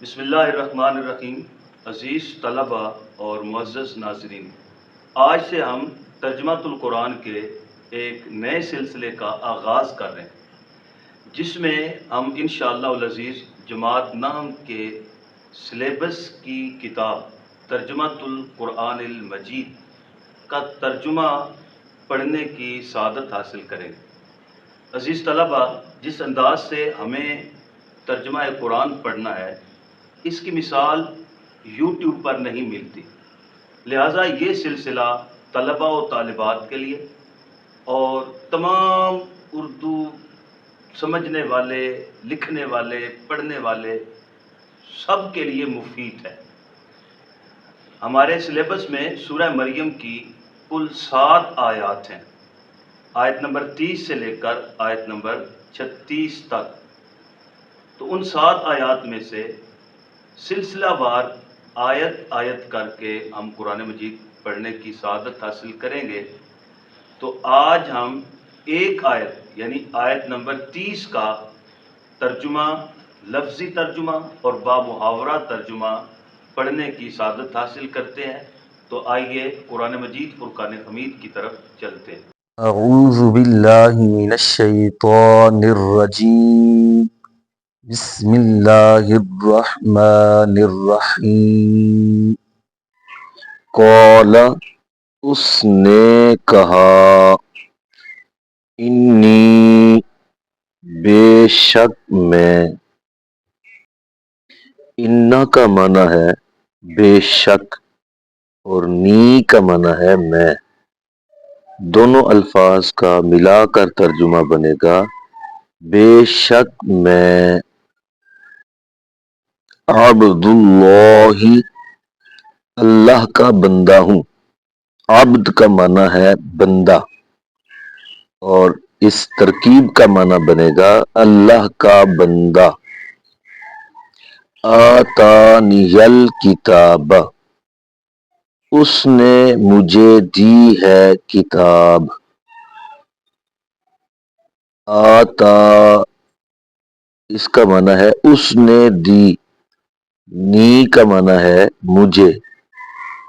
بسم اللہ الرحمن الرحیم۔ عزیز طلبہ اور معزز ناظرین، آج سے ہم ترجمۃ القرآن کے ایک نئے سلسلے کا آغاز کر رہے ہیں، جس میں ہم انشاءاللہ العزیز جماعت نحم کے سلیبس کی کتاب ترجمۃ القرآن المجید کا ترجمہ پڑھنے کی سعادت حاصل کریں گے۔ عزیز طلبہ، جس انداز سے ہمیں ترجمہ قرآن پڑھنا ہے، اس کی مثال یوٹیوب پر نہیں ملتی، لہٰذا یہ سلسلہ طلباء و طالبات کے لیے اور تمام اردو سمجھنے والے، لکھنے والے، پڑھنے والے سب کے لیے مفید ہے۔ ہمارے سلیبس میں سورہ مریم کی کل 7 آیات ہیں، آیت نمبر 30 سے لے کر آیت نمبر 36 تک۔ تو ان 7 آیات میں سے سلسلہ وار آیت آیت کر کے ہم قرآن مجید پڑھنے کی سعادت حاصل کریں گے۔ تو آج ہم ایک آیت یعنی آیت نمبر 30 کا ترجمہ، لفظی ترجمہ اور بامحاورہ ترجمہ پڑھنے کی سعادت حاصل کرتے ہیں۔ تو آئیے قرآن مجید فرقان حمید کی طرف چلتے ہیں۔ اعوذ باللہ من الشیطان الرجیم، بسم اللہ الرحمن الرحیم۔ قال، اس نے کہا، انی، بے شک میں، انا کا معنی ہے بے شک اور نی کا معنی ہے میں، دونوں الفاظ کا ملا کر ترجمہ بنے گا بے شک میں عبد اللہ، اللہ کا بندہ ہوں۔ عبد کا معنی ہے بندہ اور اس ترکیب کا معنی بنے گا اللہ کا بندہ۔ آتانی الکتاب، اس نے مجھے دی ہے کتاب۔ آتا، اس کا معنی ہے اس نے دی، نی کا معنی ہے مجھے،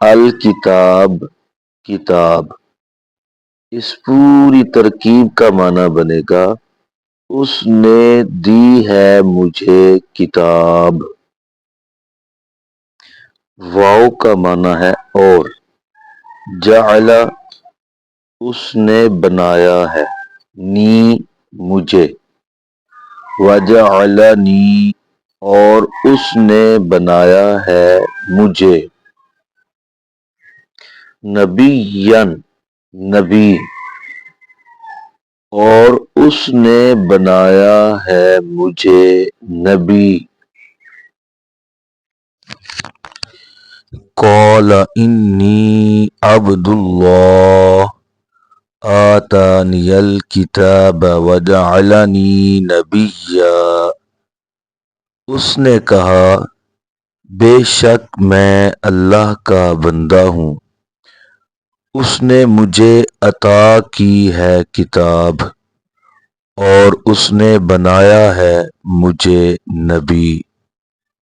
الکتاب، کتاب۔ اس پوری ترکیب کا معنی بنے گا اس نے دی ہے مجھے کتاب۔ واو کا معنی ہے اور، جعل، اس نے بنایا ہے، نی، مجھے، وجعلنی، اور اس نے بنایا ہے مجھے، نبیًا، نبی، اور اس نے بنایا ہے مجھے نبی۔ قال انی عبد اللہ، آتانی الکتاب وجعلنی نبیًا۔ اس نے کہا، بے شک میں اللہ کا بندہ ہوں، اس نے مجھے عطا کی ہے کتاب اور اس نے بنایا ہے مجھے نبی۔